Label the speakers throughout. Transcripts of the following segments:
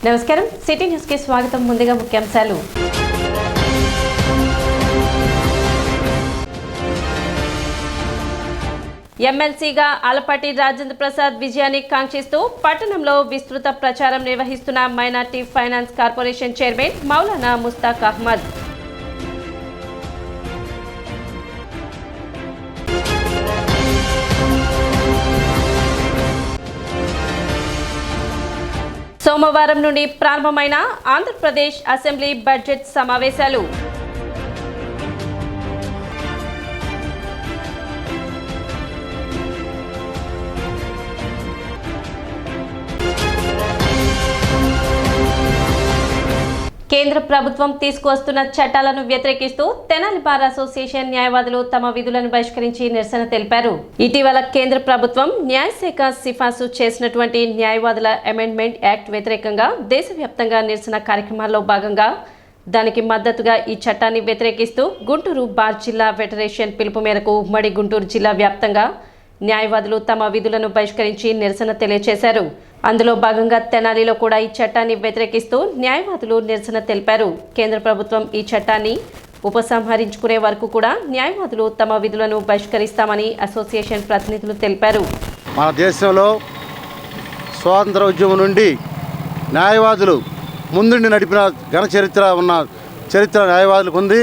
Speaker 1: నమస్కారం city news కి స్వాగతం. ముందుగా ముఖ్యాంశాలు. ఎమ్మెల్సీగా అలపాటి రాజేంద్ర ప్రసాద్ విజయాన్ని కాంక్షిస్తూ పట్టణంలో విస్తృత ప్రచారం నిర్వహిస్తున్న minority finance corporation chairman Maulana Mushtaq Ahmed. సోమవారం నుండి ప్రారంభమైన ఆంధ్రప్రదేశ్ అసెంబ్లీ బడ్జెట్ సమావేశాలు. కేంద్ర ప్రభుత్వం తీసుకువస్తున్న చట్టాలను వ్యతిరేకిస్తూ తెనాలి బార్ అసోసియేషన్ న్యాయవాదులు తమ విధులను బహిష్కరించి నిరసన తెలిపారు. ఇటీవల కేంద్ర ప్రభుత్వం న్యాయశాఖ సిఫార్సు చేసినటువంటి న్యాయవాదుల అమెండ్మెంట్ యాక్ట్ వ్యతిరేకంగా దేశవ్యాప్తంగా నిరసన కార్యక్రమాల్లో భాగంగా దానికి మద్దతుగా ఈ చట్టాన్ని వ్యతిరేకిస్తూ గుంటూరు బార్ జిల్లా ఫెడరేషన్ పిలుపు మేరకు ఉమ్మడి గుంటూరు జిల్లా వ్యాప్తంగా న్యాయవాదులు తమ విధులను బహిష్కరించి నిరసన తెలియజేశారు. అందులో భాగంగా తెనాలిలో కూడా ఈ చట్టాన్ని వ్యతిరేకిస్తూ న్యాయవాదులు నిరసన తెలిపారు. కేంద్ర ప్రభుత్వం ఈ చట్టాన్ని ఉపసంహరించుకునే వరకు కూడా న్యాయవాదులు తమ విధులను బహిష్కరిస్తామని అసోసియేషన్ ప్రతినిధులు తెలిపారు.
Speaker 2: మన దేశంలో స్వాతంత్ర ఉద్యమం నుండి న్యాయవాదులు ముందుండి నడిపిన ఘన చరిత్ర న్యాయవాదులకు ఉంది.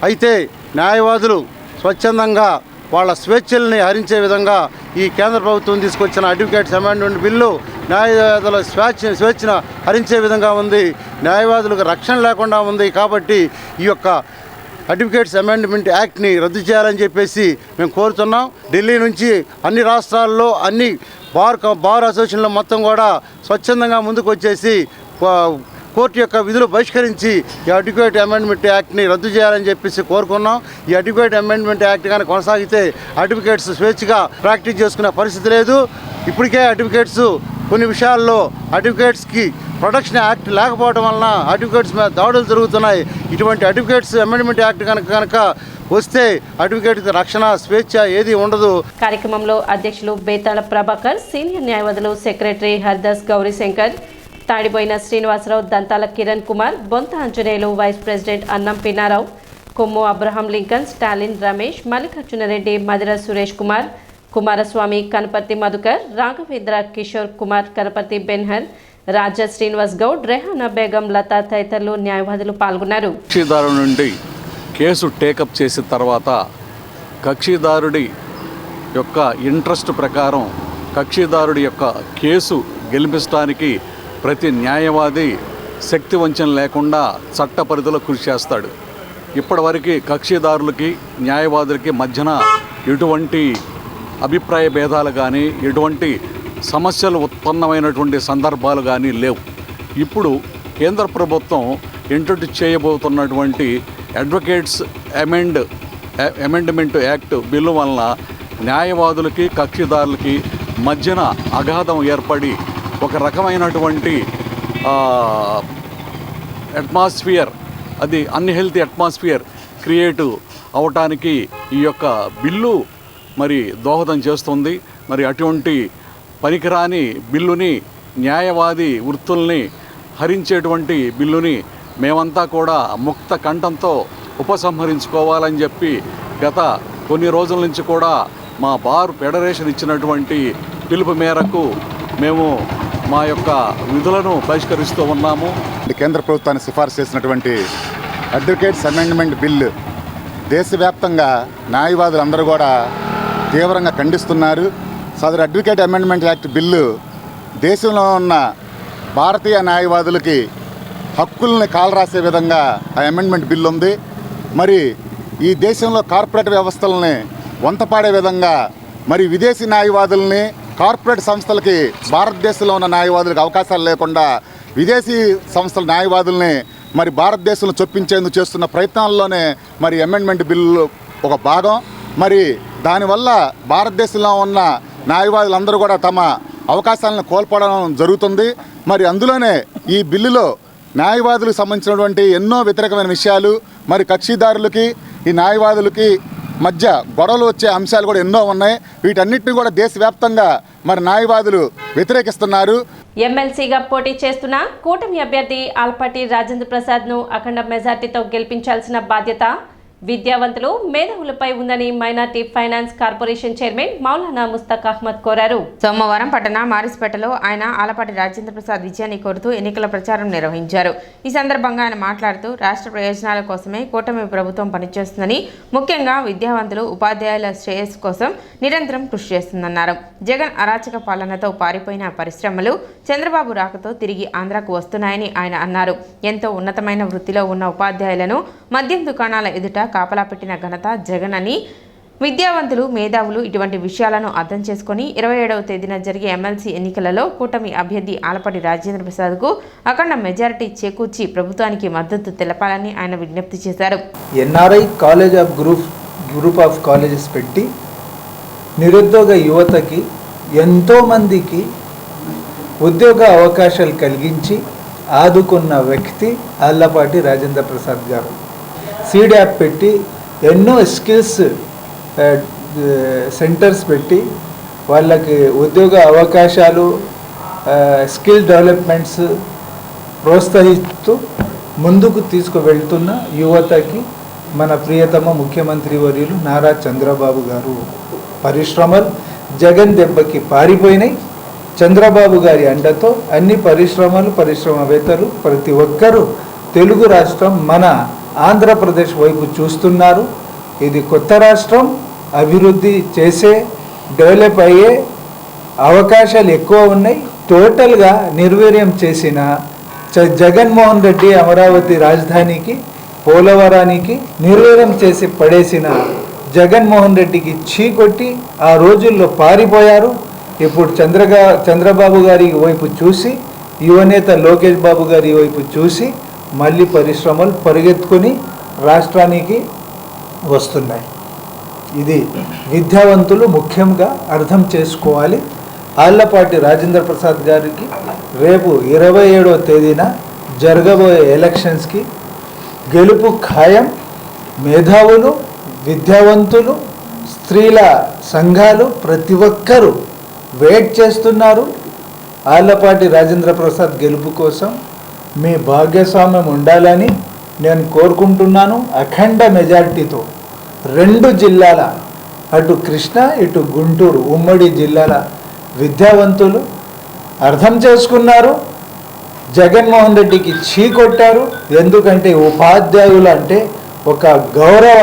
Speaker 2: అయితే న్యాయవాదులు స్వచ్ఛందంగా వాళ్ళ స్వేచ్ఛల్ని హరించే విధంగా ఈ కేంద్ర ప్రభుత్వం తీసుకొచ్చిన అడ్వకేట్స్ అమెండ్మెంట్ బిల్లు న్యాయవాదుల స్వేచ్ఛను హరించే విధంగా ఉంది. న్యాయవాదులకు రక్షణ లేకుండా ఉంది. కాబట్టి ఈ యొక్క అడ్వకేట్స్ అమెండ్మెంట్ యాక్ట్ని రద్దు చేయాలని చెప్పేసి మేము కోరుతున్నాం. ఢిల్లీ నుంచి అన్ని రాష్ట్రాల్లో అన్ని బార్ అసోసియేషన్లు మొత్తం కూడా స్వచ్ఛందంగా ముందుకు వచ్చేసి కోర్టు యొక్క విధులు బహిష్కరించి ఈ అడ్వకేట్ అమెండ్మెంట్ యాక్ట్ని రద్దు చేయాలని చెప్పేసి కోరుకున్నాం. ఈ అడ్వకేట్ అమెండ్మెంట్ యాక్ట్ కానీ కొనసాగితే అడ్వకేట్స్ స్వేచ్ఛగా ప్రాక్టీస్ చేసుకునే పరిస్థితి లేదు. ఇప్పటికే అడ్వకేట్స్ కొన్ని విషయాల్లో అడ్వకేట్స్కి ప్రొటెక్షన్ యాక్ట్ లేకపోవడం వలన అడ్వకేట్స్ మీద దాడులు జరుగుతున్నాయి. ఇటువంటి అడ్వకేట్స్ అమెండ్మెంట్ యాక్ట్ కనుక వస్తే అడ్వకేట్కి రక్షణ స్వేచ్ఛ ఏది ఉండదు.
Speaker 1: కార్యక్రమంలో అధ్యక్షులు బేతాళ ప్రభాకర్, సీనియర్ న్యాయవాదులు secretary Hardas Gowrishankar, Tadipoyina Srinivasarao, Dantala Kiran Kumar, Bonta Anjaneyulu, vice president Annam Pinnarao, Kommu Abraham Lincoln, Stalin Ramesh, Mallikarjunareddy, Madira Suresh Kumar, Kumaraswamy, Kanaparthi Madhukar, Raghavendra, Kishore Kumar, Kanaparthi Benhur, Raja Srinivas Goud, Rehana Begum, Latha తదితరులు న్యాయవాదులు పాల్గొన్నారు.
Speaker 3: కక్షిదారు నుండి కేసు టేకప్ చేసిన తర్వాత కక్షిదారుడి యొక్క ఇంట్రెస్ట్ ప్రకారం కక్షిదారుడి యొక్క కేసు గెలిపించడానికి ప్రతి న్యాయవాది శక్తి వంచన లేకుండా చట్ట పరిధిలో కృషి చేస్తాడు. ఇప్పటివరకు కక్షిదారులకి న్యాయవాదులకి మధ్యన ఎటువంటి అభిప్రాయ భేదాలు కానీ ఎటువంటి సమస్యలు ఉత్పన్నమైనటువంటి సందర్భాలు కానీ లేవు. ఇప్పుడు ప్రభుత్వం ఇంట్రొడ్యూస్ చేయబోతున్నటువంటి అడ్వకేట్స్ అమెండ్మెంట్ యాక్ట్ బిల్లు వలన న్యాయవాదులకి కక్షిదారులకి మధ్యన అగాధం ఏర్పడి ఒక రకమైనటువంటి అట్మాస్ఫియర్, అది అన్హెల్తీ అట్మాస్ఫియర్ క్రియేట్ అవటానికి ఈ యొక్క బిల్లు మరి దోహదం చేస్తుంది. మరి అటువంటి పనికిరాని బిల్లుని, న్యాయవాది వృత్తుల్ని హరించేటువంటి బిల్లుని మేమంతా కూడా ముక్త కంఠంతో ఉపసంహరించుకోవాలని చెప్పి గత కొన్ని రోజుల నుంచి కూడా మా బార్ ఫెడరేషన్ ఇచ్చినటువంటి పిలుపు మేరకు మేము మా యొక్క విధులను బహిష్కరిస్తూ ఉన్నాము.
Speaker 4: కేంద్ర ప్రభుత్వాన్ని సిఫార్సు చేసినటువంటి అడ్వకేట్స్ అమెండ్మెంట్ బిల్లు దేశవ్యాప్తంగా న్యాయవాదులందరూ కూడా తీవ్రంగా ఖండిస్తున్నారు. సదరు అడ్వకేట్ అమెండ్మెంట్ యాక్ట్ బిల్లు దేశంలో ఉన్న భారతీయ న్యాయవాదులకి హక్కుల్ని కాలరాసే విధంగా ఆ అమెండ్మెంట్ బిల్లు ఉంది. మరి ఈ దేశంలో కార్పొరేట్ వ్యవస్థలని వంతపాడే విధంగా మరి విదేశీ న్యాయవాదుల్ని, కార్పొరేట్ సంస్థలకి భారతదేశంలో ఉన్న న్యాయవాదులకు అవకాశాలు లేకుండా విదేశీ సంస్థల న్యాయవాదుల్ని మరి భారతదేశంలో చొప్పించేందుకు చేస్తున్న ప్రయత్నాల్లోనే మరి అమెండ్మెంట్ బిల్లు ఒక భాగం. మరి దానివల్ల భారతదేశంలో ఉన్న న్యాయవాదులందరూ కూడా తమ అవకాశాలను కోల్పోవడం జరుగుతుంది. మరి అందులోనే ఈ బిల్లులో న్యాయవాదులకు సంబంధించినటువంటి ఎన్నో వ్యతిరేకమైన విషయాలు మరి కక్షిదారులకి, ఈ న్యాయవాదులకి మధ్య గొడవలు వచ్చే అంశాలు కూడా ఎన్నో ఉన్నాయి. వీటన్నిటిని కూడా దేశవ్యాప్తంగా మరి న్యాయవాదులు వ్యతిరేకిస్తున్నారు.
Speaker 1: ఎమ్మెల్సీగా పోటీ చేస్తున్న కూటమి అభ్యర్థి ఆల్పాటి రాజేంద్ర ప్రసాద్ను అఖండ మెజార్టీతో గెలిపించాల్సిన బాధ్యత విద్యావంతులు మేధావులపై ఉందని minority finance corporation chairman Maulana Mushtaq Ahmed కోరారు.
Speaker 5: సోమవారం పట్టణ మారిస్పేటలో ఆయన ఆలపాటి రాజేంద్ర ప్రసాద్ విజయాన్ని కోరుతూ ఎన్నికల ప్రచారం నిర్వహించారు. ఈ సందర్భంగా ఆయన మాట్లాడుతూ రాష్ట్ర ప్రయోజనాల కోసమే కూటమి ప్రభుత్వం పనిచేస్తుందని, ముఖ్యంగా విద్యావంతులు ఉపాధ్యాయుల శ్రేయస్సు కోసం నిరంతరం కృషి చేస్తుందన్నారు. జగన్ అరాచక పాలనతో పారిపోయిన పరిశ్రమలు చంద్రబాబు రాకతో తిరిగి ఆంధ్రాకు వస్తున్నాయని ఆయన అన్నారు. ఎంతో ఉన్నతమైన వృత్తిలో ఉన్న ఉపాధ్యాయులను మద్యం దుకాణాల ఎదుట కాపలా పెట్టిన ఘనత జగన్ అని, విద్యావంతులు మేధావులు ఇటువంటి విషయాలను అర్థం చేసుకుని 27వ తేదీన జరిగే ఎమ్మెల్సీ ఎన్నికలలో కూటమి అభ్యర్థి ఆలపాటి రాజేంద్ర ప్రసాద్కు అఖండ మెజారిటీ చేకూర్చి ప్రభుత్వానికి మద్దతు తెలపాలని ఆయన విజ్ఞప్తి చేశారు.
Speaker 6: NRI college of group of colleges పెట్టి నిరుద్యోగ యువతకి ఎంతోమందికి ఉద్యోగ అవకాశాలు కలిగించి ఆదుకున్న వ్యక్తి ఆలపాటి రాజేంద్ర ప్రసాద్ గారు. సీడ్ యాప్ పెట్టి ఎన్నో స్కిల్స్ సెంటర్స్ పెట్టి వాళ్ళకి ఉద్యోగ అవకాశాలు, స్కిల్ డెవలప్మెంట్స్ ప్రోత్సహిస్తూ ముందుకు తీసుకువెళ్తున్న యువతకి మన ప్రియతమ ముఖ్యమంత్రి వర్యులు నారా చంద్రబాబు గారు పరిశ్రమలు జగన్ దెబ్బకి పారిపోయినాయి. చంద్రబాబు గారి అండతో అన్ని పరిశ్రమవేత్తలు ప్రతి ఒక్కరూ తెలుగు రాష్ట్రం మన ఆంధ్రప్రదేశ్ వైపు చూస్తున్నారు. ఇది కొత్త రాష్ట్రం, అభివృద్ధి చేసే డెవలప్ అయ్యే అవకాశాలు ఎక్కువ ఉన్నాయి. టోటల్గా నిర్వీర్యం చేసిన జగన్మోహన్ రెడ్డి అమరావతి రాజధానికి, పోలవరానికి నిర్వీర్యం చేసి పడేసిన జగన్మోహన్ రెడ్డికి చీకొట్టి ఆ రోజుల్లో పారిపోయారు. ఇప్పుడు చంద్రబాబు గారి వైపు చూసి, యువనేత లోకేష్ బాబు గారి వైపు చూసి మళ్ళీ పరిశ్రమలు పరిగెత్తుకొని రాష్ట్రానికి వస్తున్నాయి. ఇది విద్యావంతులు ముఖ్యంగా అర్థం చేసుకోవాలి. ఆళ్లపాటి రాజేంద్ర ప్రసాద్ గారికి రేపు 27వ తేదీన జరగబోయే ఎలక్షన్స్కి గెలుపు ఖాయం. మేధావులు, విద్యావంతులు, స్త్రీల సంఘాలు ప్రతి ఒక్కరూ వెయిట్ చేస్తున్నారు. ఆళ్లపాటి రాజేంద్ర ప్రసాద్ గెలుపు కోసం మీ భాగస్వామ్యం ఉండాలని నేను కోరుకుంటున్నాను. అఖండ మెజారిటీతో 2 జిల్లాల, అటు కృష్ణా ఇటు గుంటూరు ఉమ్మడి జిల్లాల విద్యావంతులు అర్థం చేసుకున్నారు. జగన్మోహన్ రెడ్డికి చీకొట్టారు. ఎందుకంటే ఉపాధ్యాయులు అంటే ఒక గౌరవ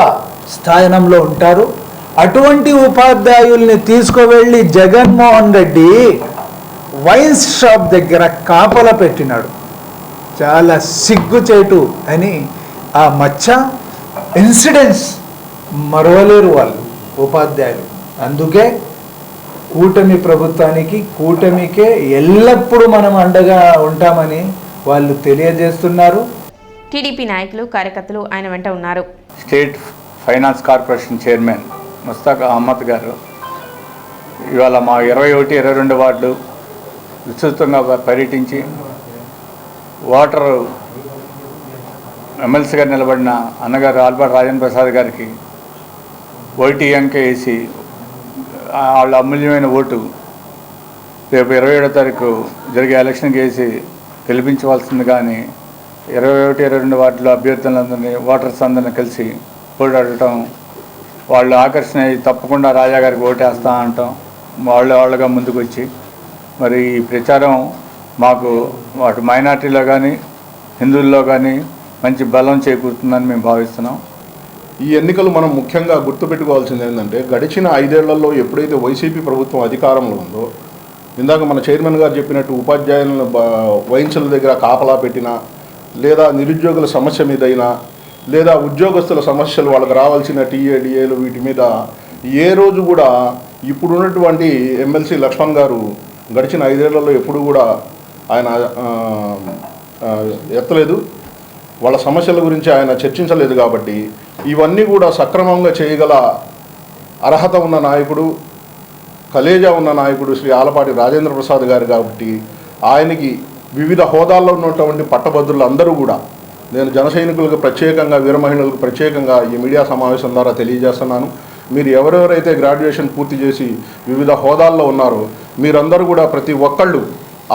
Speaker 6: స్థానంలో ఉంటారు. అటువంటి ఉపాధ్యాయుల్ని తీసుకువెళ్ళి జగన్మోహన్ రెడ్డి వైన్స్ షాప్ దగ్గర కాపలా పెట్టినాడు. చాలా సిగ్గుచేటు అని ఆ మచ్చ ఇన్సిడెంట్స్ మరవలేరు వాళ్ళు ఉపాధ్యాయులు. అందుకే కూటమి ప్రభుత్వానికి, కూటమికే ఎల్లప్పుడూ మనం అండగా ఉంటామని వాళ్ళు తెలియజేస్తున్నారు.
Speaker 5: టీడీపీ నాయకులు, కార్యకర్తలు ఆయన వెంట ఉన్నారు.
Speaker 7: State finance corporation chairman Mushtaq Ahmed గారు ఇవాళ మా 21, 22 వార్డులు విస్తృతంగా పర్యటించి వాటర్ ఎమ్మెల్సీగా నిలబడిన అన్నగారు ఆల్పాటి రాజేంద్ర ప్రసాద్ గారికి ఓటీ అంకె వేసి వాళ్ళ అమూల్యమైన ఓటు రేపు 27వ తారీఖు జరిగే ఎలక్షన్కి వేసి గెలిపించవలసింది. కానీ 21, 22 వార్డులో అభ్యర్థులందరినీ, ఓటర్స్ అందరినీ కలిసి పోరాడటం, వాళ్ళు ఆకర్షణ తప్పకుండా రాజా గారికి ఓటేస్తా అంటాం వాళ్ళగా ముందుకు వచ్చి మరి ఈ ప్రచారం మాకు అటు మైనార్టీలో కానీ హిందువుల్లో కానీ మంచి బలం చేకూరుతుందని మేము భావిస్తున్నాం.
Speaker 8: ఈ ఎన్నికలు మనం ముఖ్యంగా గుర్తుపెట్టుకోవాల్సింది ఏంటంటే, గడిచిన 5 ఏళ్లలో ఎప్పుడైతే వైసీపీ ప్రభుత్వం అధికారంలో ఉందో, ఇందాక మన చైర్మన్ గారు చెప్పినట్టు ఉపాధ్యాయులను వైన్సుల దగ్గర కాపలా పెట్టినా, లేదా నిరుద్యోగుల సమస్య మీదైనా, లేదా ఉద్యోగస్తుల సమస్యలు వాళ్ళకి రావాల్సిన టీఏడిఏలు వీటి మీద ఏ రోజు కూడా ఇప్పుడున్నటువంటి ఎమ్మెల్సీ లక్ష్మణ్ గారు గడిచిన 5 ఏళ్లలో ఎప్పుడు కూడా ఆయన ఎత్తలేదు. వాళ్ళ సమస్యల గురించి ఆయన చర్చించలేదు. కాబట్టి ఇవన్నీ కూడా సక్రమంగా చేయగల అర్హత ఉన్న నాయకుడు, కలేజా ఉన్న నాయకుడు శ్రీ ఆలపాటి రాజేంద్ర ప్రసాద్ గారు. కాబట్టి ఆయనకి వివిధ హోదాల్లో ఉన్నటువంటి పట్టభద్రులు అందరూ కూడా నేను జన సైనికులకు ప్రత్యేకంగా, వీర మహిళలకు ప్రత్యేకంగా ఈ మీడియా సమావేశం ద్వారా తెలియజేస్తున్నాను. మీరు ఎవరెవరైతే గ్రాడ్యుయేషన్ పూర్తి చేసి వివిధ హోదాల్లో ఉన్నారో మీరందరూ కూడా ప్రతి ఒక్కళ్ళు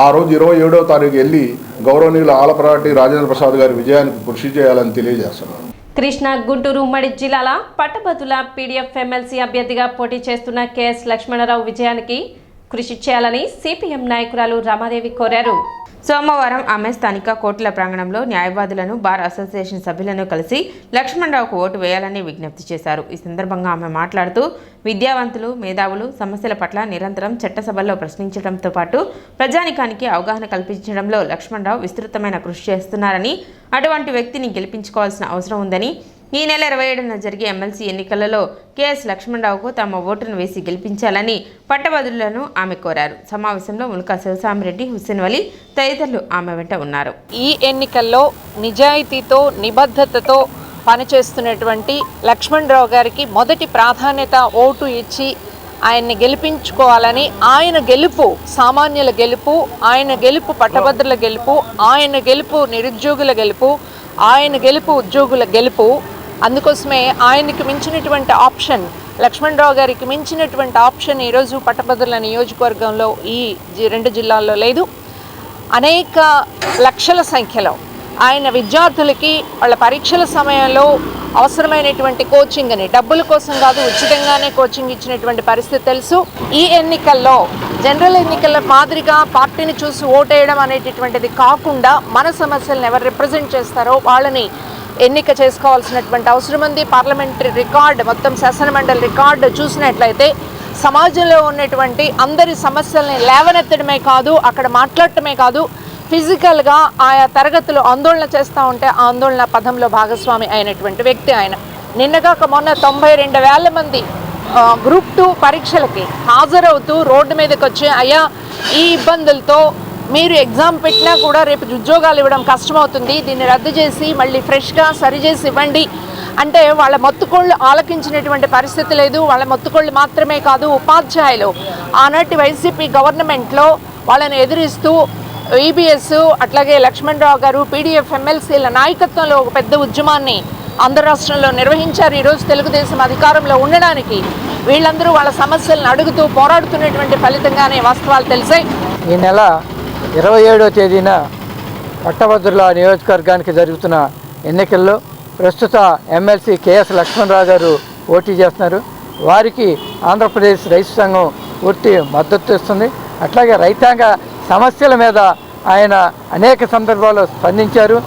Speaker 8: ఆ రోజు 27వ తారీఖు వెళ్ళి గౌరవనీయుల ఆలపాటి రాజేంద్ర ప్రసాద్ గారి విజయానికి కృషి చేయాలని తెలియజేస్తున్నాను.
Speaker 1: కృష్ణా, గుంటూరు ఉమ్మడి జిల్లాల పట్టభద్రుల పీడీఎఫ్ ఎమ్మెల్సీ అభ్యర్థిగా పోటీ చేస్తున్న కెఎస్ లక్ష్మణరావు విజయానికి కృషి చేయాలని సిపిఎం నాయకురాలు రమాదేవి కోరారు.
Speaker 5: సోమవారం ఆమె స్థానిక కోర్టుల ప్రాంగణంలో న్యాయవాదులను, బార్ అసోసియేషన్ సభ్యులను కలిసి లక్ష్మణరావుకు ఓటు వేయాలని విజ్ఞప్తి చేశారు. ఈ సందర్భంగా ఆమె మాట్లాడుతూ విద్యావంతులు, మేధావులు సమస్యల పట్ల నిరంతరం చట్టసభల్లో ప్రశ్నించడంతో పాటు ప్రజానికానికి అవగాహన కల్పించడంలో లక్ష్మణరావు విస్తృతమైన కృషి చేస్తున్నారని, అటువంటి వ్యక్తిని గెలిపించుకోవాల్సిన అవసరం ఉందని, ఈ నెల 27న జరిగే ఎమ్మెల్సీ ఎన్నికలలో కెఎస్ లక్ష్మణరావుకు తమ ఓటును వేసి గెలిపించాలని పట్టభద్రులను ఆమె కోరారు. సమావేశంలో ముల్కా శివసామిరెడ్డి, హుస్సేన్ వలీ తదితరులు ఆమె వెంట ఉన్నారు.
Speaker 9: ఈ ఎన్నికల్లో నిజాయితీతో, నిబద్ధతతో పనిచేస్తున్నటువంటి లక్ష్మణరావు గారికి మొదటి ప్రాధాన్యత ఓటు ఇచ్చి ఆయన్ని గెలిపించుకోవాలని, ఆయన గెలుపు సామాన్యుల గెలుపు, ఆయన గెలుపు పట్టభద్రుల గెలుపు, ఆయన గెలుపు నిరుద్యోగుల గెలుపు, ఆయన గెలుపు ఉద్యోగుల గెలుపు. అందుకోసమే ఆయనకి మించినటువంటి ఆప్షన్, లక్ష్మణరావు గారికి మించినటువంటి ఆప్షన్ ఈరోజు పట్టభద్రుల నియోజకవర్గంలో ఈ 2 జిల్లాల్లో లేదు. అనేక లక్షల సంఖ్యలో ఆయన విద్యార్థులకి వాళ్ళ పరీక్షల సమయంలో అవసరమైనటువంటి కోచింగ్ అని డబ్బుల కోసం కాదు, ఉచితంగానే కోచింగ్ ఇచ్చినటువంటి పరిస్థితి తెలుసు. ఈ ఎన్నికల్లో జనరల్ ఎన్నికల మాదిరిగా పార్టీని చూసి ఓటేయడం అనేటటువంటిది కాకుండా మన సమస్యలను ఎవరు రిప్రజెంట్ చేస్తారో వాళ్ళని ఎన్నిక చేసుకోవాల్సినటువంటి అవసరం ఉంది. పార్లమెంటరీ రికార్డు, మొత్తం శాసనమండలి రికార్డు చూసినట్లయితే సమాజంలో ఉన్నటువంటి అందరి సమస్యల్ని లేవనెత్తడమే కాదు, అక్కడ మాట్లాడటమే కాదు, ఫిజికల్గా ఆయా తరగతులు ఆందోళన చేస్తూ ఉంటే ఆందోళన పదంలో భాగస్వామి అయినటువంటి వ్యక్తి ఆయన. నిన్నగాక మొన్న 92,000 మంది గ్రూప్ 2 పరీక్షలకి హాజరవుతూ రోడ్డు మీదకి వచ్చి, అయ్యా ఈ ఇబ్బందులతో మీరు ఎగ్జామ్ పెట్టినా కూడా రేపు ఉద్యోగాలు ఇవ్వడం కష్టమవుతుంది, దీన్ని రద్దు చేసి మళ్ళీ ఫ్రెష్గా సరిచేసి ఇవ్వండి అంటే వాళ్ళ మొత్తుకోళ్ళు ఆలకించినటువంటి పరిస్థితి లేదు. వాళ్ళ మొత్తుకోళ్ళు మాత్రమే కాదు, ఉపాధ్యాయులు ఆనాటి వైసీపీ గవర్నమెంట్లో వాళ్ళని ఎదిరిస్తూ ఈబీఎస్ అట్లాగే లక్ష్మణరావు గారు పీడీఎఫ్ ఎమ్మెల్సీల నాయకత్వంలో ఒక పెద్ద ఉద్యమాన్ని ఆంధ్ర రాష్ట్రంలో నిర్వహించారు. ఈరోజు తెలుగుదేశం అధికారంలో ఉండడానికి వీళ్ళందరూ వాళ్ళ సమస్యలను అడుగుతూ పోరాడుతున్నటువంటి ఫలితంగానే వాస్తవాలు తెలిసాయి.
Speaker 10: ఈ నెల 27వ తేదీన పట్టభద్రుల నియోజకవర్గానికి జరుగుతున్న ఎన్నికల్లో ప్రస్తుత ఎమ్మెల్సీ కెఎస్ లక్ష్మణరావు గారు పోటీ చేస్తున్నారు. వారికి ఆంధ్రప్రదేశ్ రైతు సంఘం పూర్తి మద్దతు ఇస్తుంది. అట్లాగే రైతాంగ సమస్యల మీద ఆయన అనేక సందర్భాల్లో స్పందించారు.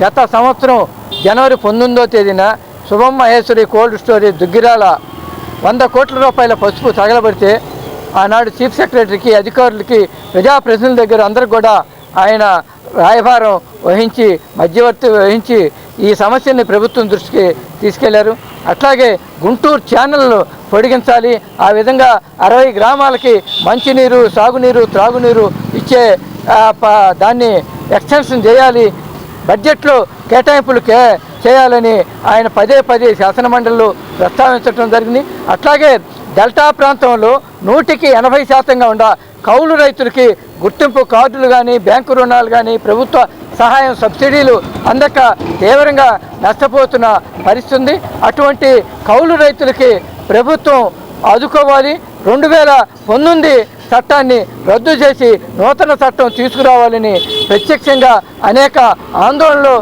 Speaker 10: గత సంవత్సరం జనవరి 19వ తేదీన శుభం మహేశ్వరి కోల్డ్ స్టోరేజ్ దుగ్గిరాల 100 కోట్ల రూపాయల పసుపు తగలబడితే ఆనాడు చీఫ్ సెక్రటరీకి, అధికారులకి, ప్రజాప్రతినిధుల దగ్గర అందరికి కూడా ఆయన రాయభారం వహించి, మధ్యవర్తి వహించి ఈ సమస్యని ప్రభుత్వం దృష్టికి తీసుకెళ్లారు. అట్లాగే గుంటూరు ఛానల్ను పొడిగించాలి, ఆ విధంగా 60 గ్రామాలకి మంచినీరు, సాగునీరు, త్రాగునీరు ఇచ్చే దాన్ని ఎక్స్టెన్షన్ చేయాలి, బడ్జెట్లో కేటాయింపులు చేయాలని ఆయన పదే శాసనమండలిలో ప్రస్తావించడం జరిగింది. అట్లాగే డెల్టా ప్రాంతంలో 100కి 80% ఉండ కౌలు రైతులకి గుర్తింపు కార్డులు కానీ, బ్యాంకు రుణాలు కానీ, ప్రభుత్వ సహాయం సబ్సిడీలు అందక తీవ్రంగా నష్టపోతున్న పరిస్థితి ఉంది. అటువంటి కౌలు రైతులకి ప్రభుత్వం ఆదుకోవాలి. 2019 చట్టాన్ని రద్దు చేసి నూతన చట్టం తీసుకురావాలని ప్రత్యక్షంగా అనేక ఆందోళనలు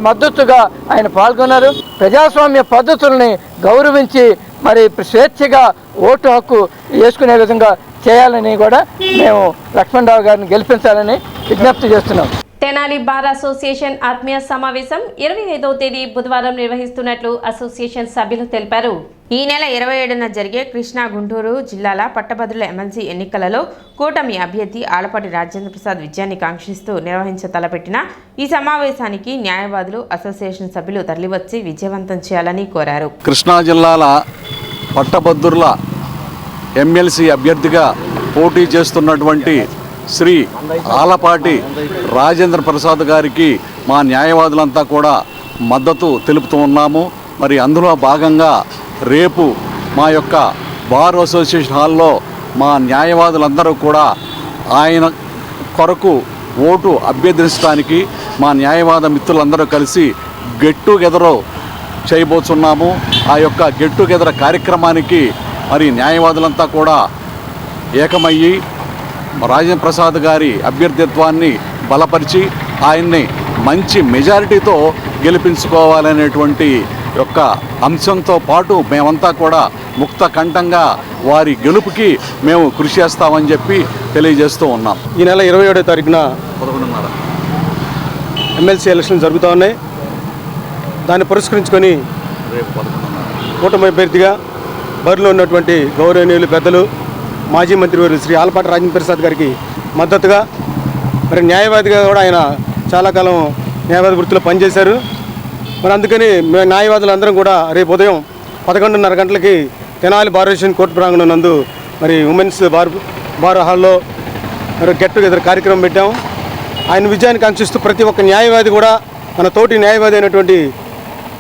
Speaker 10: మద్దతుగా ఆయన పాల్గొన్నారు. ప్రజాస్వామ్య పద్ధతుల్ని గౌరవించి స్వేచ్ఛగా ఓటు హక్కు వేసుకునే విధంగా చేయాలని కూడా మేము లక్ష్మణరావు గారిని గెలిపించాలని విజ్ఞప్తి చేస్తున్నాం.
Speaker 1: తెనాలి బార్ అసోసియేషన్ ఆత్మీయ సమావేశం 25వ తేదీ బుధవారం నిర్వహిస్తున్నట్లు అసోసియేషన్ సభ్యులు తెలిపారు.
Speaker 5: ఈ నెల 27న జరిగే కృష్ణా, గుంటూరు జిల్లాల పట్టభద్రుల ఎమ్మెల్సీ ఎన్నికలలో కూటమి అభ్యర్థి ఆలపాటి రాజేంద్ర ప్రసాద్ విజయాన్ని కాంక్షిస్తూ నిర్వహించ తలపెట్టిన ఈ సమావేశానికి న్యాయవాదులు, అసోసియేషన్ సభ్యులు తరలివచ్చి విజయవంతం చేయాలని కోరారు.
Speaker 3: కృష్ణా జిల్లాల పట్టభద్రుల ఎమ్మెల్సీ అభ్యర్థిగా పోటీ చేస్తున్నటువంటి శ్రీ ఆలపాటి రాజేంద్ర ప్రసాద్ గారికి మా న్యాయవాదులంతా కూడా మద్దతు తెలుపుతూ ఉన్నాము. అందులో భాగంగా రేపు మా యొక్క బార్ అసోసియేషన్ హాల్లో మా న్యాయవాదులందరూ కూడా ఆయన కొరకు ఓటు అభ్యర్థించడానికి మా న్యాయవాద మిత్రులందరూ కలిసి గెట్ టుగెదర్ చేయబోతున్నాము. ఆ యొక్క గెట్ టుగెదర్ కార్యక్రమానికి మరి న్యాయవాదులంతా కూడా ఏకమయ్యి రాజేంద్ర ప్రసాద్ గారి అభ్యర్థిత్వాన్ని బలపరిచి ఆయన్ని మంచి మెజారిటీతో గెలిపించుకోవాలనేటువంటి యొక్క అంశంతో పాటు మేమంతా కూడా ముక్త కంఠంగా వారి గెలుపుకి మేము కృషి చేస్తామని చెప్పి తెలియజేస్తూ ఉన్నాం.
Speaker 11: ఈ నెల 27వ తారీఖున
Speaker 3: 11:30
Speaker 11: ఎమ్మెల్సీ ఎలక్షన్ జరుగుతూ ఉన్నాయి. దాన్ని పురస్కరించుకొని
Speaker 3: రేపు 11:30
Speaker 11: కూటమి అభ్యర్థిగా బరిలో ఉన్నటువంటి గౌరవనీయులు పెద్దలు మాజీ మంత్రివర్యులు శ్రీ ఆలపాటి రాజేంద్ర ప్రసాద్ గారికి మద్దతుగా, మరి న్యాయవాదిగా కూడా ఆయన చాలా కాలం న్యాయవాది వృత్తిలో పనిచేశారు. మరి అందుకని మేము న్యాయవాదులందరం కూడా రేపు ఉదయం 11:30 గంటలకి తెనాలి బార్ అసోసియేషన్ కోర్టు ప్రాంగణం నందు మరి ఉమెన్స్ బార్ హాల్లో మరి గెట్ టుగెదర్ కార్యక్రమం పెట్టాము. ఆయన విజయాన్ని కాంక్షిస్తూ ప్రతి ఒక్క న్యాయవాది కూడా మన తోటి న్యాయవాది అయినటువంటి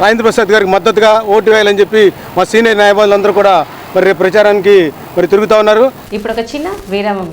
Speaker 11: రాజేంద్ర ప్రసాద్ గారికి మద్దతుగా ఓటు వేయాలని చెప్పి మా సీనియర్ న్యాయవాదులందరూ కూడా మరి రేపు ప్రచారానికి మరి తిరుగుతూ ఉన్నారు.
Speaker 1: ఇప్పుడు ఒక చిన్న విరామం.